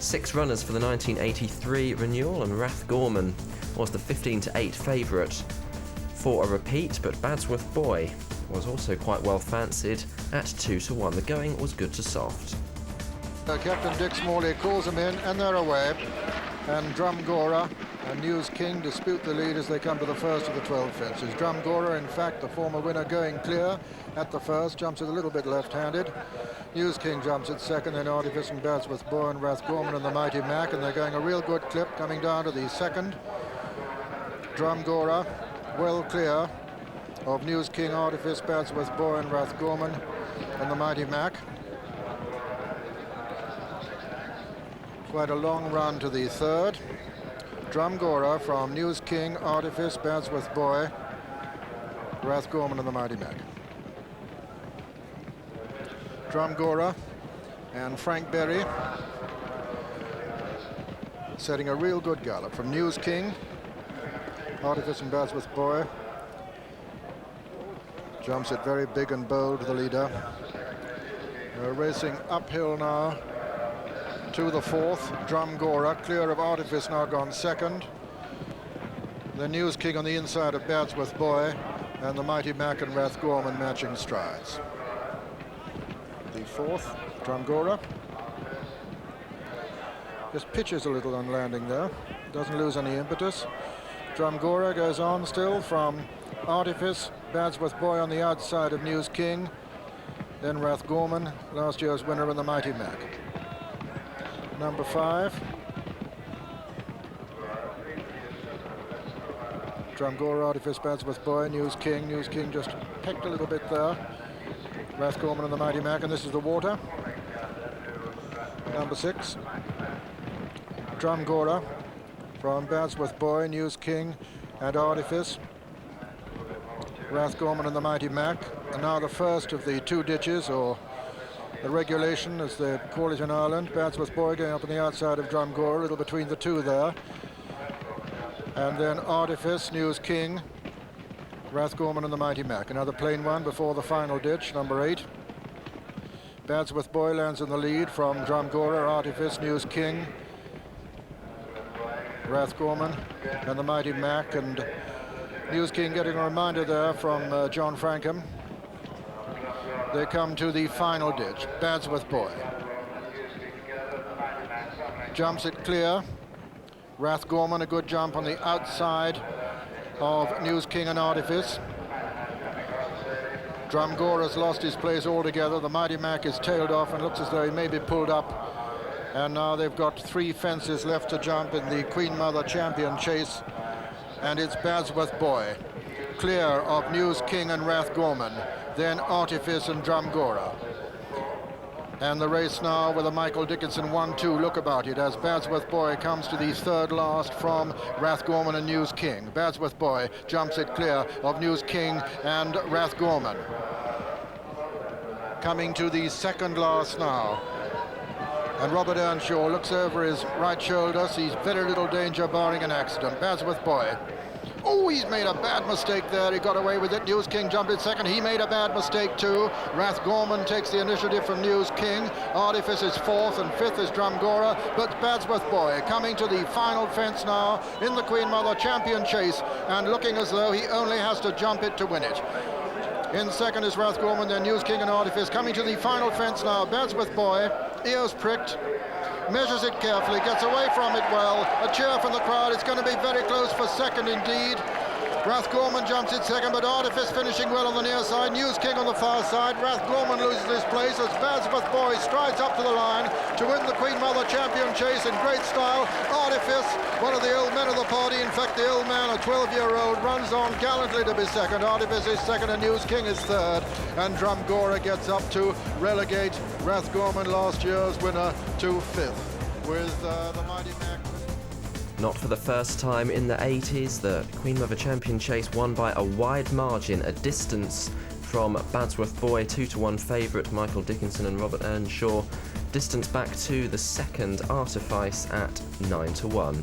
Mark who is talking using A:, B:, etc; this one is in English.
A: 6 runners for the 1983 renewal, and Rathgorman was the 15-8 favourite for a repeat, but Badsworth Boy was also quite well fancied at 2-1. The going was good to soft.
B: Captain Dick Smalley calls them in, and they're away. And Drumgora and News King dispute the lead as they come to the first of the 12 fences. Drumgora, in fact, the former winner, going clear at the first, jumps it a little bit left-handed. News King jumps at second, then Artifice and Badsworth Boy and Rathgorman and the Mighty Mac, and they're going a real good clip coming down to the second. Drumgora well clear of News King, Artifice, Badsworth Boy and Rathgorman and the Mighty Mac. Quite a long run to the third. Drumgora from News King, Artifice, Badsworth Boy, Rathgorman and the Mighty Mac. Drumgora and Frank Berry setting a real good gallop from News King, Artifice and Badsworth Boy. Jumps it very big and bold to the leader. They're racing uphill now to the fourth. Drumgora clear of Artifice, now gone second. The News King on the inside of Badsworth Boy, and the Mighty Mac and Rathgorman matching strides. The fourth, Drumgora. Just pitches a little on landing there. Doesn't lose any impetus. Drumgora goes on still from Artifice, Badsworth Boy on the outside of News King, then Rathgorman, last year's winner, and the Mighty Mac. Number 5. Drumgora, Artifice, Badsworth Boy, News King. News King just pecked a little bit there. Rathgorman and the Mighty Mac, and this is the water. Number 6. Drumgora from Badsworth Boy, News King and Artifice. Rathgorman and the Mighty Mac. And now the first of the 2 ditches, or the regulation as they call it in Ireland. Badsworth Boy going up on the outside of Drumgora, a little between the 2 there. And then Artifice, News King, Rathgorman and the Mighty Mac. Another plain one before the final ditch, number 8. Badsworth Boy lands in the lead from Drumgora, Artifice, News King, Rathgorman and the Mighty Mac. And News King getting a reminder there from John Frankham. They come to the final ditch. Badsworth Boy jumps it clear. Rathgorman, a good jump on the outside of News King and Artifice. Drumgora's lost his place altogether. The Mighty Mac is tailed off and looks as though he may be pulled up. And now they've got 3 fences left to jump in the Queen Mother Champion chase. And it's Badsworth Boy clear of News King and Rathgorman, then Artifice and Drumgora. And the race now with a Michael Dickinson 1-2 look about it as Badsworth Boy comes to the third last from Rathgorman and News King. Badsworth Boy jumps it clear of News King and Rathgorman. Coming to the second last now. And Robert Earnshaw looks over his right shoulder, sees very little danger barring an accident. Badsworth Boy. Oh, he's made a bad mistake there. He got away with it. News King jumped in second. He made a bad mistake too. Rathgorman takes the initiative from News King. Artifice is 4th and 5th is Drumgora. But Badsworth Boy coming to the final fence now in the Queen Mother Champion chase and looking as though he only has to jump it to win it. In second is Rathgorman, then News King and Artifice coming to the final fence now. Badsworth Boy, ears pricked, measures it carefully, gets away from it well. A cheer from the crowd. It's going to be very close for second indeed. Rathgorman jumps it second, but Artifice finishing well on the near side. News King on the far side. Rathgorman loses his place as Badsworth Boy strides up to the line to win the Queen Mother Champion chase in great style. Artifice, one of the old men of the party, in fact the old man, a 12-year-old, runs on gallantly to be second. Artifice is second and News King is third. And Drumgora gets up to relegate Rathgorman, last year's winner, to 5th with the Mighty Mac.
A: Not for the first time in the 80s, the Queen Mother Champion chase won by a wide margin, a distance from Badsworth Boy, 2-1 favourite Michael Dickinson and Robert Earnshaw, distance back to the second Artifice at 9-1.